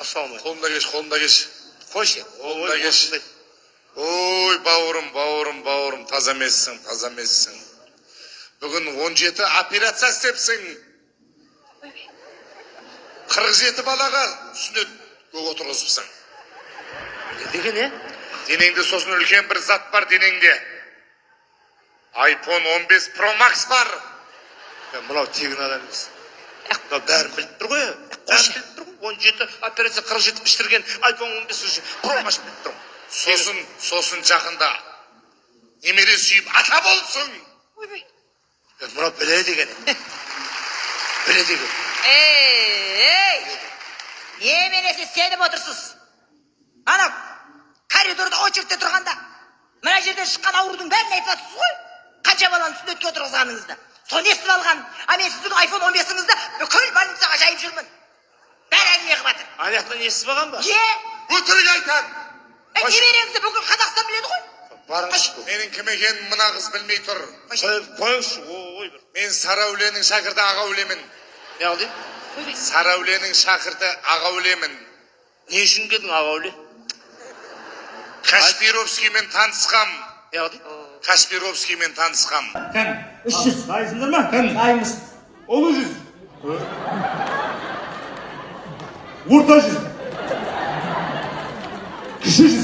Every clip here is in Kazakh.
Ассаламалейкум. Қолында кеш. Қойшы. Қолында кеш. Ой, бауырым, таза емессің. Бүгін 17 операция істепсің. 47 балаға сүннет отырғызыпсың. Деген не? Денеңде сосын үлкен бір зат бар денеңде. iPhone 15 Pro Max бар. Мынау тегін адам емес. Бәрін біліп тұр ғой. 17 операция 47 піштірген iPhone 15 Pro Max біліп тұр. Сосын жақында немере сүйіп ата болсын. Мынау біле деген. Біле деген. Неменесі сеніп отырсыз? Ана коридорда очередте тұрғанда мына жерден шыққан аурудың бәрін айтып жатсыз ғой. Қанша баланы сүннетке отырғызғаныңызды. Соны естіп алған. А мен сіздің iPhone 15-іңізді бүкіл больницаға жайып жүрмін. Бәрі әңгіме қылып жатыр. Аяқтан естіп алған ба? Өтірік айтам. Немереңізді бүкіл Қазақстан біледі ғой. Барыңызшы. Менің кім екенін мына қыз білмей тұр. Қойыңызшы. Ой бір. Мен Сарәуленің шәкірті Ағаулемін. Не алды? Сарәуленің шәкірті Ағаулемін. Не үшін келдің Ағауле? Кашпировскиймен танысқам. Не алды? Кашпировскиймен танысқам. 300. Дайсыңдар ма? Дайымыз. Ұлы 100. Орта 100. Кіші 100.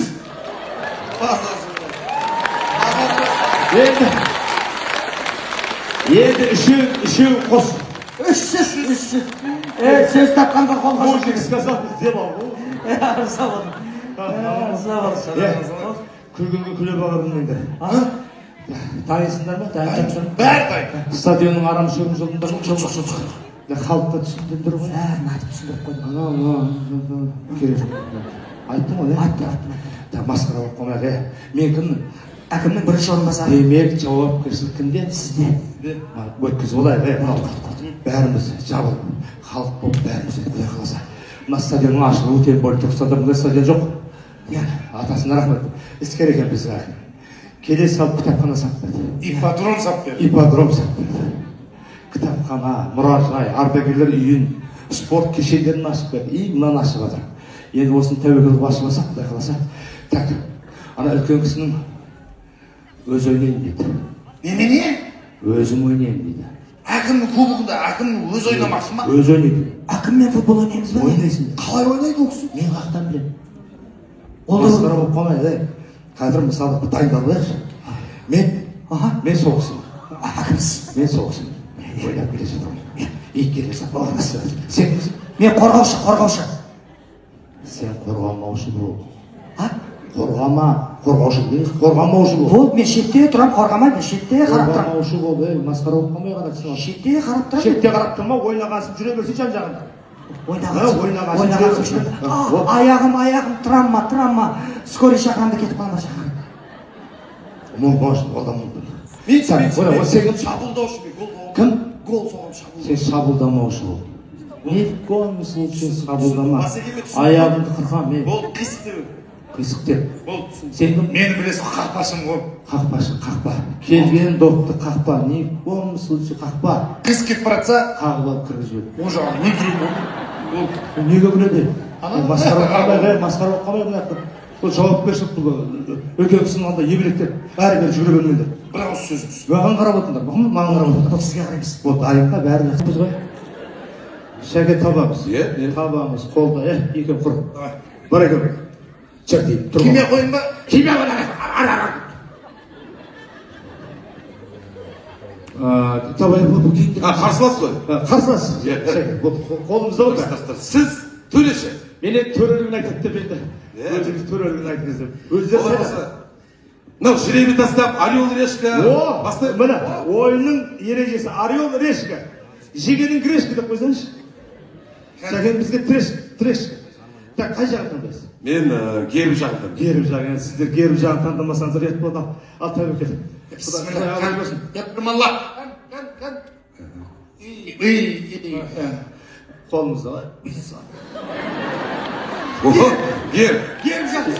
Енді үшеу қос. 300. Сөз тапқанда қолға Мужик сказал, сделал. Күлгенге күле баға білмеңдер. Дайынсыңдар ма? Дайын. Бәрі дайын. Стадионның арам шөбін жылдыңдар ма? Халыққа түсіндіңдер ғой? Бәрін айтып түсіндіріп қойдым. Керек жоқ. Айттың ғой? Айттым. Масқара болып қоймайық. Мен кіммін? Әкімнің бірінші орынбасары. Демек жауапкершілік кімде? Сізде. Өткізіп олайық. Бәріміз жабылып, халық болып бәріміз құдай қаласа. Мына стадионның ашылуы тем более Түркістанда мұндай стадион жоқ. Атасына рахмет. Іскер екен бізге. Келе салып кітапхана сақтады. Ипподром сап берді. Ипподром сақтады. Кітапхана, мұражай, ардагерлер үйін, спорт кешендерін ашып берді. И мынаны ашып жатыр. Енді осыны тәуекел қылып ашып алсақ, құдай қаласа. Так, ана үлкен кісінің өз ойнайын дейді. Немене? Өзім ойнайын дейді. Әкімнің кубогында әкімнің өз ойнамақшы ма? Өз ойнайды. Әкіммен футбол ойнаймыз ба? Ойнайсың. Қалай ойнайды ол кісі? Мен қақтан білемін. Масқара болып қалмайды. Қазір мысалы дайындалайықшы. Мен соғысым. Әкімсіз. Мен соғысым. Ойнап келе жатырмын. Ит келе жатыр. Сен кімсің? Мен қорғаушы. Сен қорғамаушы бол. Қорғамаушы бол. Бол, мен шетте тұрам, қорғамай, мен шетте қарап тұрам. Қорғамаушы бол. Масқара болып қалмай қарапсың. Шетте қарап тұрам. Шетте қарап тұрма, ойнағансып жүре берсей жан-жағында. Ойнағансып. Аяғым, травма. Скорый шақырамда кетіп қалма шақырам. Может, одан мүмкін. Мен Сен шабуылдаушы мен кім? гол соғам шабуыл. Сен шабуылдамаушы бол. Ни в коем случае шабуылдама. Аяғымды қырқам мен. Ол қисық деп. Қисық деп. Ол Сен кім? мені білесің қақпашым ғой. Қақпа. Келген допты қақпа. Ни в коем случае қақпа. Қисық кетіп бара жатса, Қағып алып кіргізіп жібер. ол жағын өлтіру ғой. Неге күледі? Масқара болып қалмай мына жақта. Бұл жауапкершілік бұл үлкен кісінің алдында ебелектеп әрі-бері жүре бермеңдер. Бір ауыз сөзіңіз. Маған қарап отырыңдар. Маған қарап отырыңдар. Сізге қараймыз. Вот дайынға бәрі жақсымыз ғой. Шәке табамыз. Табамыз қолда. Екен құр. Бар екен. Чек дейін. Кеме қойын ба? Кеме қойын. Табай бұл кейінді. Қарсылас қой. Қарсылас. Қолымызда ғой. Сіз төлеші. Менен төрелігін айтады деп енді. Өзіңіз төрелігін айтыңыз деп. Өздері болмаса. Мынау жиребе тастап, орел, решка. Міне, ойынның ережесі орел, решка. Жегенің грешка деп қойсаңызшы. Сәкен бізге трешка. Так, қай жағын таңдайсыз? Мен герб жағындамын. Герб жағын. Сіздер герб жағын таңдамасаңыздар ет болады. Ал тәуекел. Япырмалла. Қолымызда ғой. Герб жағын.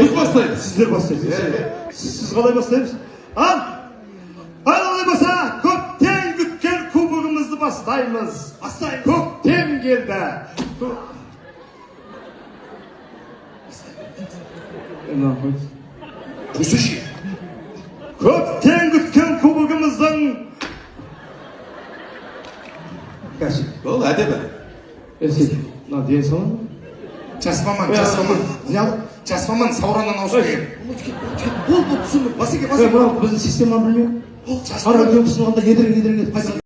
Біз бастаймыз. Сіздер бастайсыз. Сіз қалай бастаймыз? Ал қалай болса, көптен күткен кубогымызды бастаймыз. Көктем келді. мына қойды. қойсайшы. Көптен күткен кубогымыздың кәсіп. Ол әдебі. Мына ден салам. Жас маман. Жас маман Саураннан ауысып келген. Бұл түсіндім. Мына біздің системаны білмеймін. Ара үлкен кісінің анда едірек